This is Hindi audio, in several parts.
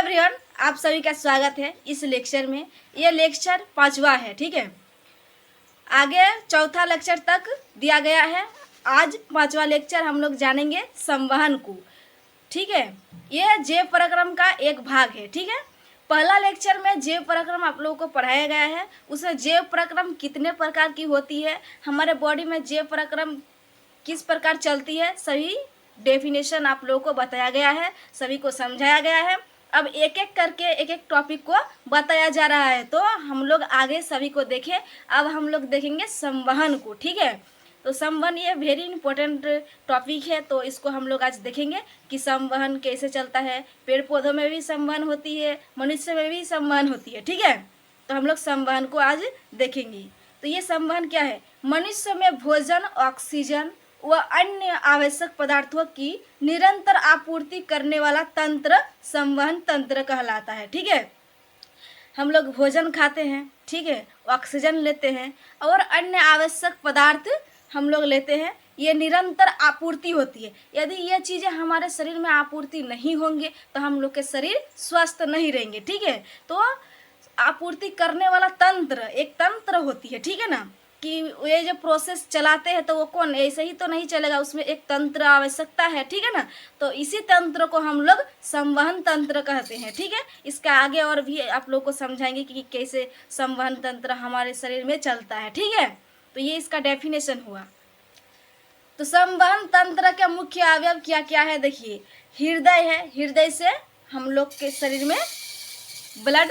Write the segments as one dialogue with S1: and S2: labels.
S1: एवरीवन, आप सभी का स्वागत है इस लेक्चर में। ये लेक्चर 5वां है, ठीक है। आगे चौथा लेक्चर तक दिया गया है। आज 5वां लेक्चर हम लोग जानेंगे संवहन को, ठीक है। यह जैव पराक्रम का एक भाग है, ठीक है। पहला लेक्चर में जैव पराक्रम आप लोगों को पढ़ाया गया है। उसमें जैव पराक्रम कितने प्रकार की होती है, हमारे बॉडी में जैव पराक्रम किस प्रकार चलती है, सभी डेफिनेशन आप लोगों को बताया गया है, सभी को समझाया गया है। अब एक एक करके एक एक टॉपिक को बताया जा रहा है, तो हम लोग आगे सभी को देखें। अब हम लोग देखेंगे संवहन को, ठीक है। तो संवहन ये वेरी इंपॉर्टेंट टॉपिक है, तो इसको हम लोग आज देखेंगे कि संवहन कैसे चलता है। पेड़ पौधों में भी संवहन होती है, मनुष्य में भी संवहन होती है, ठीक है। तो हम लोग संवहन को आज देखेंगे। तो ये संवहन क्या है? मनुष्य में भोजन, ऑक्सीजन व अन्य आवश्यक पदार्थों की निरंतर आपूर्ति करने वाला तंत्र संवहन तंत्र कहलाता है, ठीक है। हम लोग भोजन खाते हैं, ठीक है, ऑक्सीजन लेते हैं और अन्य आवश्यक पदार्थ हम लोग लेते हैं। ये निरंतर आपूर्ति होती है। यदि ये चीज़ें हमारे शरीर में आपूर्ति नहीं होंगे तो हम लोग के शरीर स्वस्थ नहीं रहेंगे, ठीक है। तो आपूर्ति करने वाला तंत्र एक तंत्र होती है, ठीक है ना, कि ये जो प्रोसेस चलाते हैं तो वो कौन, ऐसे ही तो नहीं चलेगा, उसमें एक तंत्र आवश्यकता है, ठीक है ना। तो इसी तंत्र को हम लोग संवहन तंत्र कहते हैं, ठीक है। इसका आगे और भी आप लोग को समझाएंगे कि कैसे संवहन तंत्र हमारे शरीर में चलता है, ठीक है। तो ये इसका डेफिनेशन हुआ। तो संवहन तंत्र के मुख्य अवयव क्या क्या है, देखिए। हृदय है, हृदय से हम लोग के शरीर में ब्लड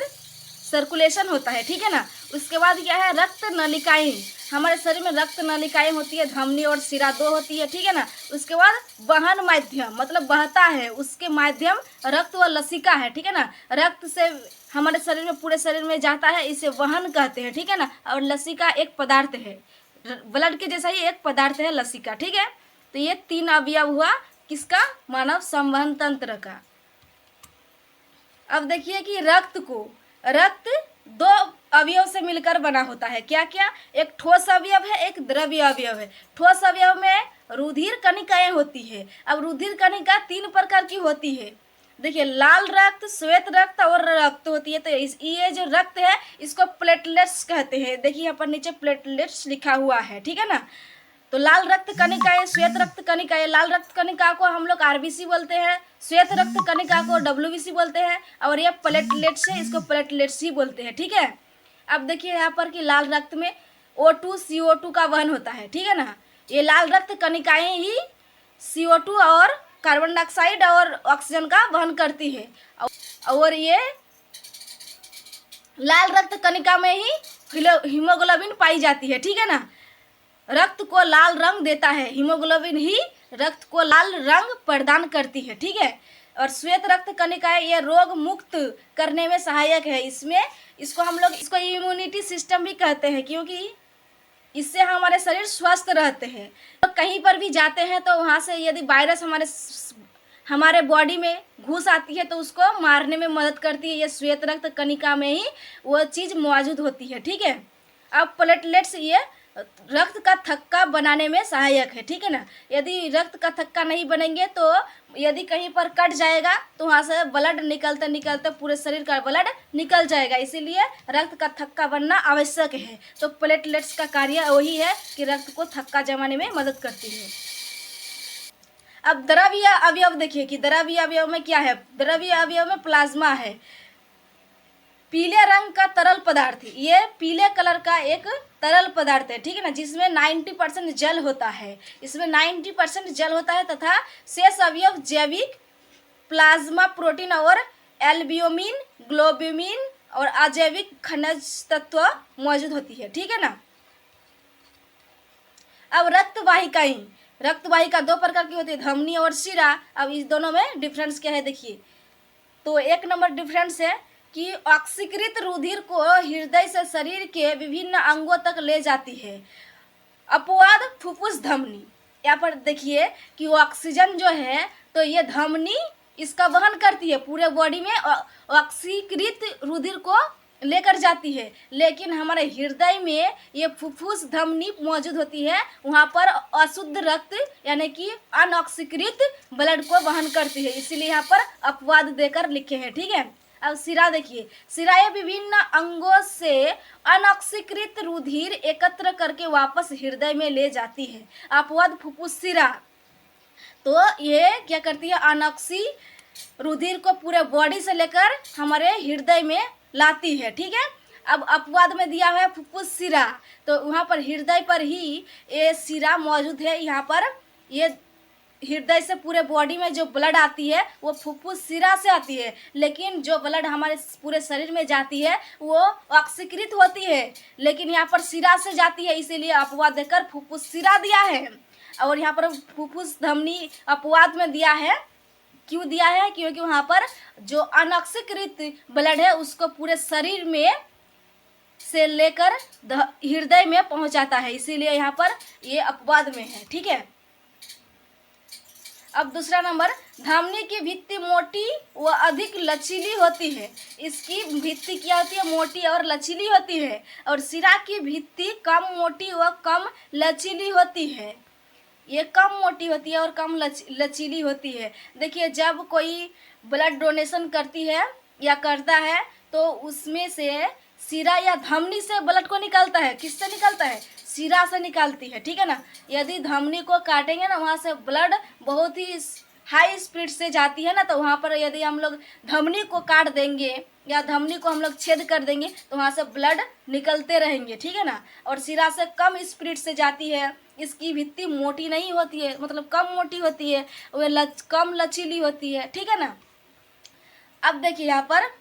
S1: सर्कुलेशन होता है, ठीक है ना। उसके बाद क्या है, रक्त नलिकाएं। हमारे शरीर में रक्त नलिकाएं होती है, धमनी और शिरा दो होती है, ठीक है ना। उसके बाद वहन माध्यम, मतलब बहता है, उसके माध्यम रक्त व लसिका है, ठीक है ना। रक्त से हमारे शरीर में पूरे शरीर में जाता है, इसे वहन कहते हैं, ठीक है ना। और लसिका एक पदार्थ है, ब्लड के जैसा ही एक पदार्थ है लसिका, ठीक है। तो ये 3 अवयव हुआ किसका, मानव संवहन तंत्र का। अब देखिए कि रक्त 2 अवयव से मिलकर बना होता है। क्या क्या? एक ठोस अवयव है, एक द्रव्य अवयव है। ठोस अवयव में रुधिर कणिकाएं होती है। अब रुधिर कणिका 3 प्रकार की होती है, देखिए। लाल रक्त, श्वेत रक्त और रक्त होती है। तो ये जो रक्त है इसको प्लेटलेट्स कहते हैं। देखिए यहाँ पर नीचे प्लेटलेट्स लिखा हुआ है, ठीक है ना। तो लाल रक्त कणिकाएं, श्वेत रक्त कणिकाएं, लाल रक्त कणिका को हम लोग आरबीसी बोलते हैं, श्वेत रक्त कणिका को डब्ल्यूबीसी बोलते हैं, और ये प्लेटलेट्स है, इसको प्लेटलेट्स ही बोलते हैं, ठीक है। अब देखिए यहाँ पर कि लाल रक्त में O2 CO2 का वहन होता है, ठीक है ना। ये लाल रक्त कणिकाएं ही CO2 और कार्बन डाइऑक्साइड और ऑक्सीजन का वहन करती है। और ये लाल रक्त कणिका में ही हीमोग्लोबिन पाई जाती है, ठीक है ना। रक्त को लाल रंग देता है, हीमोग्लोबिन ही रक्त को लाल रंग प्रदान करती है, ठीक है। और श्वेत रक्त कणिकाएं ये रोग मुक्त करने में सहायक है। इसको हम लोग इम्यूनिटी सिस्टम भी कहते हैं, क्योंकि इससे हमारे शरीर स्वस्थ रहते हैं। तो कहीं पर भी जाते हैं तो वहाँ से यदि वायरस हमारे बॉडी में घुस आती है तो उसको मारने में मदद करती है। ये श्वेत रक्त कणिका में ही वो चीज़ मौजूद होती है, ठीक है। अब प्लेटलेट्स ये रक्त का थक्का बनाने में सहायक है, ठीक है ना। यदि रक्त का थक्का नहीं बनेंगे तो यदि कहीं पर कट जाएगा तो वहाँ से ब्लड निकलते निकलते पूरे शरीर का ब्लड निकल जाएगा, इसीलिए रक्त का थक्का बनना आवश्यक है। तो प्लेटलेट्स का कार्य वही है कि रक्त को थक्का जमाने में मदद करती है। अब द्रव्य अवयव देखिए कि द्रव्य अवयव में क्या है। द्रव्य अवयव में प्लाज्मा है, पीले रंग का तरल पदार्थ। ये पीले कलर का एक तरल पदार्थ है, ठीक है ना, जिसमें 90% जल होता है। इसमें 90% जल होता है तथा शेष अवयव जैविक प्लाज्मा प्रोटीन और एल्ब्यूमिन, ग्लोब्यूमिन और अजैविक खनिज तत्व मौजूद होती है, ठीक है ना। अब रक्त वाहिका 2 प्रकार की होती है, धमनी और शिरा। अब इस दोनों में डिफरेंस क्या है, देखिए। तो 1 नंबर डिफरेंस है कि ऑक्सीकृत रुधिर को हृदय से शरीर के विभिन्न अंगों तक ले जाती है। अपवाद फुफ्फुस धमनी, यहाँ पर देखिए कि ऑक्सीजन जो है तो ये धमनी इसका वहन करती है, पूरे बॉडी में ऑक्सीकृत रुधिर को लेकर जाती है। लेकिन हमारे हृदय में ये फुफ्फुस धमनी मौजूद होती है, वहाँ पर अशुद्ध रक्त यानी कि अनऑक्सीकृत ब्लड को वहन करती है, इसीलिए यहाँ पर अपवाद देकर लिखे हैं, ठीक है। अब सिरा देखिए, सिरा ये विभिन्न अंगों से अनॉक्सीकृत रुधिर एकत्र करके वापस हृदय में ले जाती है। अपवाद फुफ्फुस सिरा, तो ये क्या करती है, अनॉक्सी रुधिर को पूरे बॉडी से लेकर हमारे हृदय में लाती है, ठीक है। अब अपवाद में दिया हुआ है फुफ्फुस सिरा, तो वहाँ पर हृदय पर ही ये सिरा मौजूद है। यहाँ पर ये हृदय से पूरे बॉडी में जो ब्लड आती है वो फुफ्फुस सिरा से आती है, लेकिन जो ब्लड हमारे पूरे शरीर में जाती है वो ऑक्सीकृत होती है, लेकिन यहाँ पर सिरा से जाती है, इसीलिए अपवाद देकर फुफ्फुस सिरा दिया है। और यहाँ पर फुफ्फुस धमनी अपवाद में दिया है, क्यों दिया है, क्योंकि वहाँ पर जो अनॉक्सीकृत ब्लड है उसको पूरे शरीर में से लेकर हृदय में पहुँचाता है, इसीलिए यहाँ पर ये अपवाद में है, ठीक है। अब दूसरा नंबर, धमनी की भित्ति मोटी व अधिक लचीली होती है। इसकी भित्ति क्या होती है, मोटी और लचीली होती है, और सिरा की भित्ति कम मोटी व कम लचीली होती है। ये कम मोटी होती है और कम लचीली होती है। देखिए, जब कोई ब्लड डोनेशन करती है या करता है तो उसमें से सिरा या धमनी से ब्लड को निकालता है। किससे निकालता है, सिरा से निकालती है, ठीक है ना। यदि धमनी को काटेंगे ना, वहाँ से ब्लड बहुत ही हाई स्पीड से जाती है ना, तो वहाँ पर यदि हम लोग धमनी को काट देंगे या धमनी को हम लोग छेद कर देंगे तो वहाँ से ब्लड निकलते रहेंगे, ठीक है ना। और सिरा से कम स्पीड से जाती है, इसकी भित्ति मोटी नहीं होती है, मतलब कम मोटी होती है, वह कम लचीली होती है, ठीक है ना। अब देखिए, यहाँ पर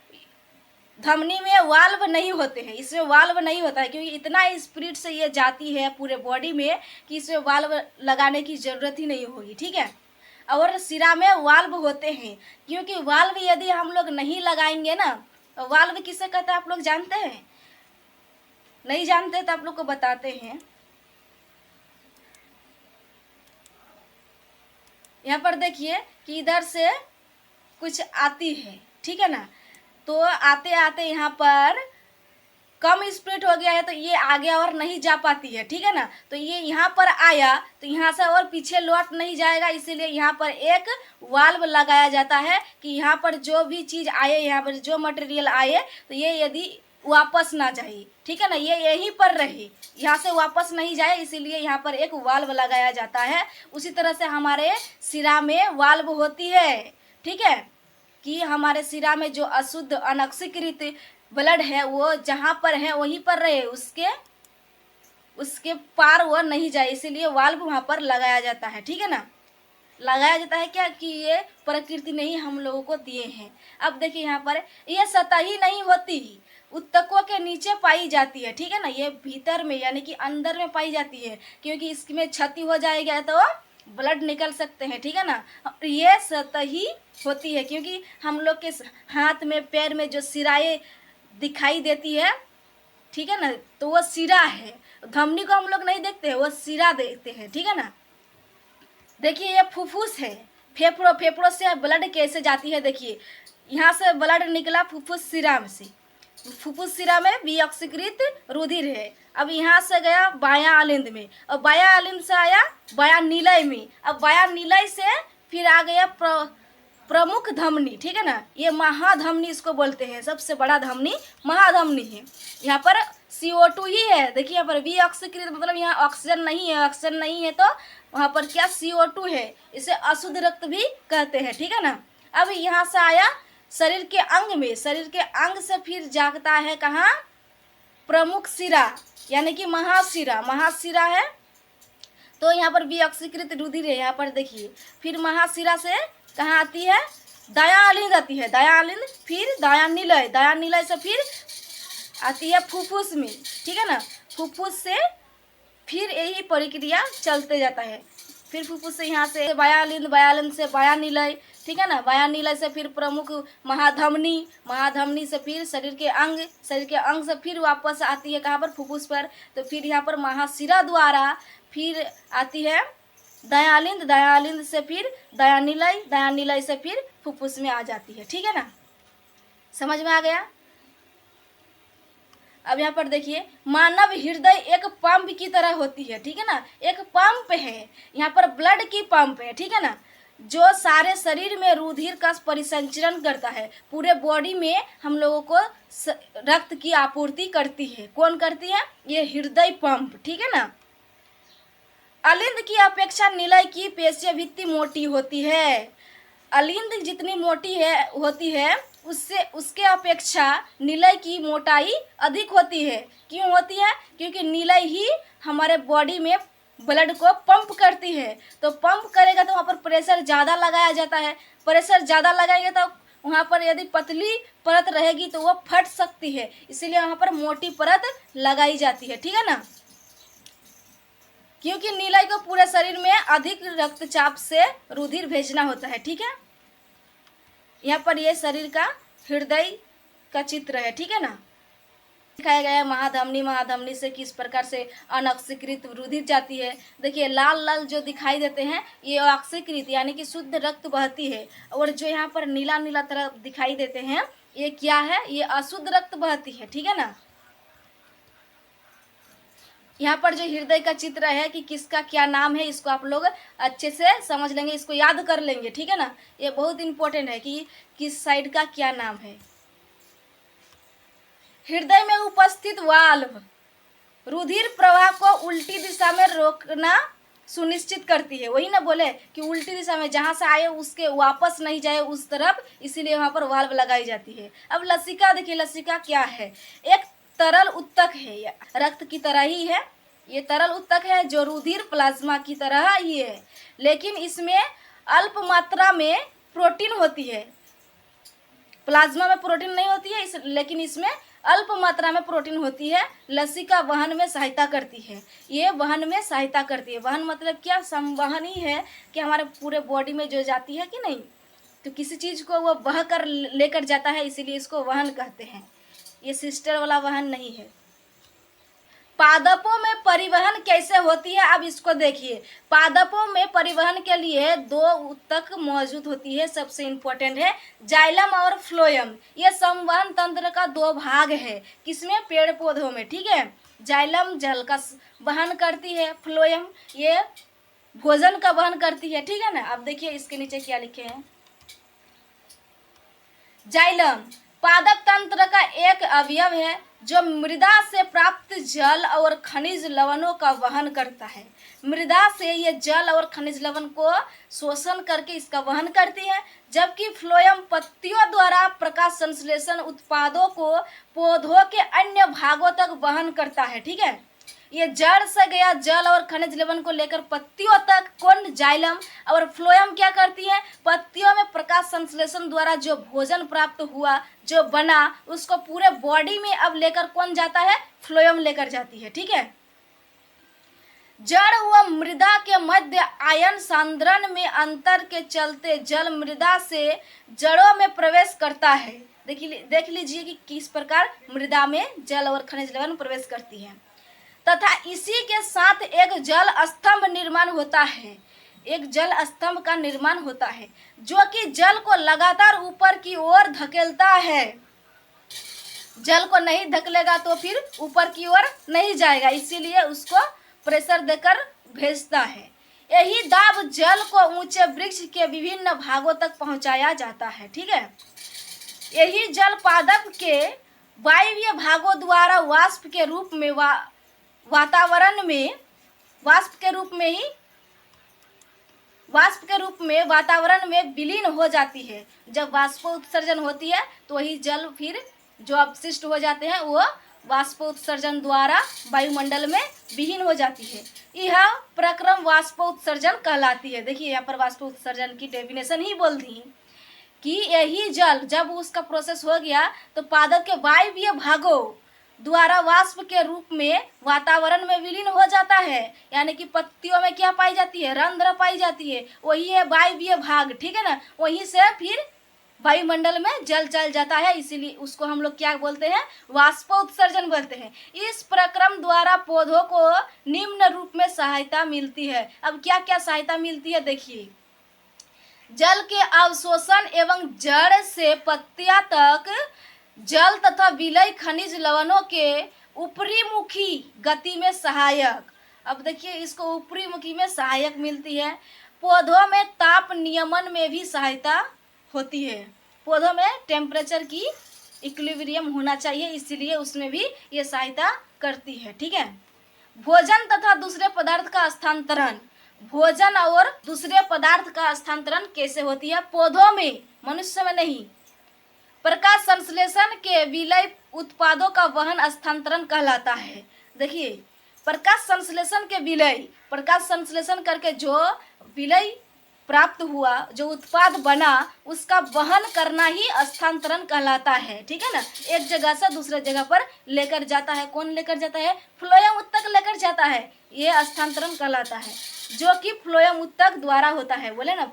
S1: धमनी में वाल्व नहीं होते हैं, इसमें वाल्व नहीं होता है, क्योंकि इतना स्पीड से ये जाती है पूरे बॉडी में कि इसमें वाल्व लगाने की ज़रूरत ही नहीं होगी, ठीक है। और सिरा में वाल्व होते हैं, क्योंकि वाल्व यदि हम लोग नहीं लगाएंगे ना, तो वाल्व किसे कहते हैं आप लोग जानते हैं? नहीं जानते तो आप लोग को बताते हैं। यहाँ पर देखिए कि इधर से कुछ आती है, ठीक है ना, तो आते आते यहाँ पर कम स्पीड हो गया है तो ये आगे और नहीं जा पाती है, ठीक है ना। तो ये यहाँ पर आया तो यहाँ से और पीछे लौट नहीं जाएगा, इसीलिए यहाँ पर एक वाल्व लगाया जाता है कि यहाँ पर जो भी चीज़ आए, यहाँ पर जो मटेरियल आए तो ये यदि वापस ना जाए, ठीक है ना, ये यहीं पर रहे, यहाँ से वापस नहीं जाए, इसीलिए यहाँ पर एक वाल्व लगाया जाता है। उसी तरह से हमारे सिरा में वाल्व होती है, ठीक है, कि हमारे सिरा में जो अशुद्ध अनॉक्सीकृत ब्लड है वो जहाँ पर है वहीं पर रहे, उसके पार वो नहीं जाए, इसीलिए वाल्व वहाँ पर लगाया जाता है, ठीक है ना। लगाया जाता है क्या, कि ये प्रकृति ने ही हम लोगों को दिए हैं। अब देखिए यहाँ पर ये सतही नहीं होती, उत्तकों के नीचे पाई जाती है, ठीक है ना, ये भीतर में यानी कि अंदर में पाई जाती है, क्योंकि इसमें क्षति हो जाएगा तो ब्लड निकल सकते हैं, ठीक है ना। ये सतही होती है, क्योंकि हम लोग के हाथ में पैर में जो सिराएं दिखाई देती है, ठीक है ना, तो वो सिरा है। धमनी को हम लोग नहीं देखते हैं, वो सिरा देखते हैं, ठीक है ना। देखिए ये फुफ्फुस है, फेफड़ों से ब्लड कैसे जाती है, देखिए यहाँ से ब्लड निकला फुफ्फुस सिरा में से, फुफ्फुस सिरा में विऑक्सीकृत रुधिर है। अब यहाँ से गया बायां आलिंद में, और बायां आलिंद से आया बायां नीलय में, अब बायां नीलय से फिर आ गया प्रमुख धमनी, ठीक है ना, ये महाधमनी इसको बोलते हैं, सबसे बड़ा धमनी महाधमनी है। यहाँ पर CO2 ही है, देखिए यहाँ पर विऑक्सीकृत मतलब यहाँ ऑक्सीजन नहीं है, ऑक्सीजन नहीं है तो वहाँ पर क्या CO2 है, इसे अशुद्ध रक्त भी कहते हैं, ठीक है ना। अब यहाँ से आया शरीर के अंग में, शरीर के अंग से फिर जागता है कहाँ, प्रमुख सिरा यानी कि महाशिरा है, तो यहाँ पर विऑक्सीकृत रुधिर है। यहाँ पर देखिए फिर महाशिरा से कहाँ आती है, दायां आलिंद आती है, दायां आलिंद फिर दायां नीलय से फिर आती है फुफ्फुस में, ठीक है ना। फुफ्फुस से फिर यही प्रक्रिया चलते जाता है, फिर फुफ्फुस से यहाँ से बायां से बायां नीलय, ठीक है ना, बायां नीलय से फिर प्रमुख महाधमनी से फिर शरीर के अंग से फिर वापस आती है कहाँ पर, फुफ्फुस पर। तो फिर यहाँ पर महाशिरा द्वारा फिर आती है दायां से फिर दायां नीलय से फिर फुफ्फुस में आ जाती है, ठीक है ना, समझ में आ गया। अब यहाँ पर देखिए मानव हृदय एक पंप की तरह होती है, ठीक है ना, एक पंप है, यहाँ पर ब्लड की पंप है, ठीक है ना। जो सारे शरीर में रुधिर का परिसंचरण करता है, पूरे बॉडी में हम लोगों को रक्त की आपूर्ति करती है। कौन करती है? ये हृदय पंप, ठीक है ना। अलिंद की अपेक्षा निलय की पेशीय भित्ति मोटी होती है। अलिंद जितनी मोटी होती है उससे उसके अपेक्षा निलय की मोटाई अधिक होती है। क्यों होती है? क्योंकि निलय ही हमारे बॉडी में ब्लड को पंप करती है। तो पंप करेगा तो वहाँ पर प्रेशर ज़्यादा लगाया जाता है। प्रेशर ज़्यादा लगाएंगे तो वहाँ पर यदि पतली परत रहेगी तो वो फट सकती है, इसीलिए वहाँ पर मोटी परत लगाई जाती है, ठीक है ना। क्योंकि नीलय को पूरे शरीर में अधिक रक्तचाप से रुधिर भेजना होता है, ठीक है। यहाँ पर ये शरीर का हृदय का चित्र है, ठीक है ना। दिखाया गया है महाधमनी, महाधमनी से किस प्रकार से अनऑक्सीकृत रुधिर जाती है। देखिए लाल लाल जो दिखाई देते हैं ये ऑक्सीकृत यानी कि शुद्ध रक्त बहती है, और जो यहाँ पर नीला नीला तरह दिखाई देते हैं ये क्या है? ये अशुद्ध रक्त बहती है, ठीक है ना। यहाँ पर जो हृदय का चित्र है कि किसका क्या नाम है, इसको आप लोग अच्छे से समझ लेंगे, इसको याद कर लेंगे, ठीक है ना। ये बहुत इंपॉर्टेंट है कि किस साइड का क्या नाम है। हृदय में उपस्थित वाल्व रुधिर प्रवाह को उल्टी दिशा में रोकना सुनिश्चित करती है। वही ना बोले कि उल्टी दिशा में जहाँ से आए उसके वापस नहीं जाए उस तरफ, इसीलिए वहाँ पर वाल्व लगाई जाती है। अब लसिका देखिए, लसिका क्या है? एक तरल उत्तक है, ये रक्त की तरह ही है। ये तरल उत्तक है जो रुधिर प्लाज्मा की तरह ही है, लेकिन इसमें अल्प मात्रा में प्रोटीन होती है। प्लाज्मा में प्रोटीन नहीं होती है लेकिन इसमें अल्प मात्रा में प्रोटीन होती है। लसिका वहन में सहायता करती है। ये वहन में सहायता करती है। वहन मतलब क्या? संवहन ही है कि हमारे पूरे बॉडी में जो जाती है कि नहीं, तो किसी चीज़ को वो बह कर लेकर जाता है, इसीलिए इसको वहन कहते हैं। ये सिस्टर वाला वहन नहीं है। पादपों में परिवहन कैसे होती है? अब इसको देखिए। पादपों में परिवहन के लिए दो उत्तक मौजूद होती है। सबसे इम्पोर्टेंट है जाइलम और फ्लोएम। ये संवहन तंत्र का दो भाग है। किसमें? पेड़ पौधों में, ठीक है। जाइलम जल का वहन करती है, फ्लोएम ये भोजन का वहन करती है, ठीक है ना। अब देखिए इसके नीचे क्या लिखे हैं। जाइलम पादप तंत्र का एक अवयव है जो मृदा से प्राप्त जल और खनिज लवणों का वहन करता है। मृदा से ये जल और खनिज लवण को शोषण करके इसका वहन करती है, जबकि फ्लोएम पत्तियों द्वारा प्रकाश संश्लेषण उत्पादों को पौधों के अन्य भागों तक वहन करता है, ठीक है। ये जड़ से गया जल और खनिज लवण को लेकर पत्तियों तक कौन? जाइलम। और फ्लोएम क्या करती है? पत्तियों में प्रकाश संश्लेषण द्वारा जो भोजन प्राप्त हुआ, जो बना, उसको पूरे बॉडी में अब लेकर कौन जाता है? फ्लोएम लेकर जाती है, ठीक है। जड़ व मृदा के मध्य आयन सांद्रण में अंतर के चलते जल मृदा से जड़ों में प्रवेश करता है। देख लीजिए कि किस प्रकार मृदा में जल और खनिज लवण प्रवेश करती है। तथा इसी के साथ एक जल स्तंभ निर्माण होता है। एक जल स्तंभ का निर्माण होता है जो कि जल को लगातार ऊपर की ओर धकेलता है। जल को नहीं धकेलेगा तो फिर ऊपर की ओर नहीं जाएगा, इसीलिए उसको प्रेशर देकर भेजता है। यही दाब जल को ऊंचे वृक्ष के विभिन्न भागों तक पहुंचाया जाता है, ठीक है। यही जल पादप के वायवीय भागों द्वारा वाष्प के रूप में वातावरण में वातावरण में विलीन हो जाती है। जब वाष्पोत्सर्जन होती है तो वही जल फिर जो अपशिष्ट हो जाते हैं वो वाष्पोत्सर्जन द्वारा वायुमंडल में विलीन हो जाती है। यह प्रक्रम वाष्पोत्सर्जन कहलाती है। देखिए यहाँ पर वाष्पोत्सर्जन की डेफिनेशन ही बोल दी कि यही जल जब उसका प्रोसेस हो गया तो पादप के वायवीय भागों द्वारा वाष्प के रूप में वातावरण में विलीन हो जाता है। यानी कि पत्तियों में क्या पाई जाती है? रंध्र पाई जाती है, वही है वायवीय भाग, ठीक है ना। वहीं से फिर वायुमंडल में जल चल जाता है, इसीलिए उसको हम लोग क्या बोलते हैं? वाष्पोत्सर्जन बोलते हैं। इस प्रक्रम द्वारा पौधों को निम्न रूप में सहायता मिलती है। अब क्या क्या सहायता मिलती है देखिए। जल के अवशोषण एवं जड़ से पत्तियां तक जल तथा विलय खनिज लवणों के ऊपरी मुखी गति में सहायक। अब देखिए इसको ऊपरी मुखी में सहायक मिलती है। पौधों में ताप नियमन में भी सहायता होती है। पौधों में टेम्परेचर की इक्विलिब्रियम होना चाहिए, इसलिए उसमें भी ये सहायता करती है। ठीक है। भोजन तथा दूसरे पदार्थ का स्थानांतरण, भोजन और दूसरे पदार्थ का स्थानांतरण कैसे होती है? पौधों में, मनुष्य में नहीं। प्रकाश संश्लेषण के विलय उत्पादों का वहन स्थानांतरण कहलाता है। देखिए, प्रकाश संश्लेषण के विलय, प्रकाश संश्लेषण करके जो विलय प्राप्त हुआ, जो उत्पाद बना, उसका वहन करना ही स्थानांतरण कहलाता है। ठीक है ना। एक जगह से दूसरे जगह पर लेकर जाता है। कौन लेकर जाता है? फ्लोएम उत्तक लेकर जाता है, ये स्थानांतरण कहलाता है, जो कि फ्लोएम उत्तक द्वारा होता है। बोले ना,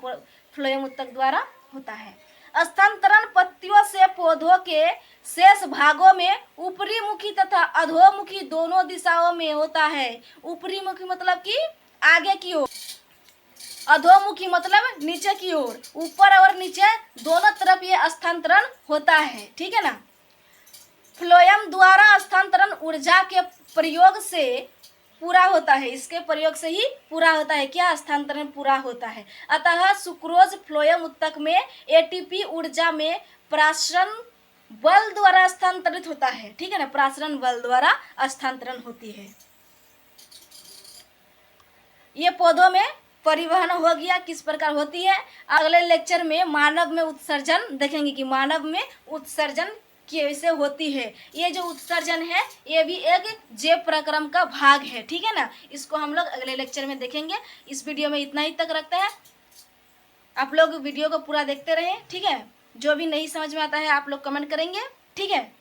S1: फ्लोएम उत्तक द्वारा होता है। स्थानांतरण पत्तियों से पौधों के शेष भागों में ऊपरी मुखी तथा अधोमुखी दोनों दिशाओं में होता है। ऊपरी मुखी मतलब कि आगे की ओर, अधोमुखी मतलब नीचे की ओर। ऊपर और नीचे दोनों तरफ ये स्थानांतरण होता है। ठीक है ना। फ्लोएम द्वारा स्थानांतरण ऊर्जा के प्रयोग से पूरा होता है, इसके प्रयोग से ही पूरा होता है। क्या? स्थानांतरण पूरा होता है। अतः सुक्रोज फ्लोएम उत्तक में एटीपी ऊर्जा में प्रासरण बल द्वारा स्थानांतरित होता है। ठीक है ना। प्रासरण बल द्वारा स्थानांतरण होती है। ये पौधों में परिवहन हो गया, किस प्रकार होती है। अगले लेक्चर में मानव में उत्सर्जन देखेंगे कि मानव में उत्सर्जन कैसे होती है। ये जो उत्सर्जन है ये भी एक जैव प्रक्रम का भाग है। ठीक है ना। इसको हम लोग अगले लेक्चर में देखेंगे। इस वीडियो में इतना ही तक रखते हैं। आप लोग वीडियो को पूरा देखते रहें। ठीक है। जो भी नहीं समझ में आता है आप लोग कमेंट करेंगे। ठीक है।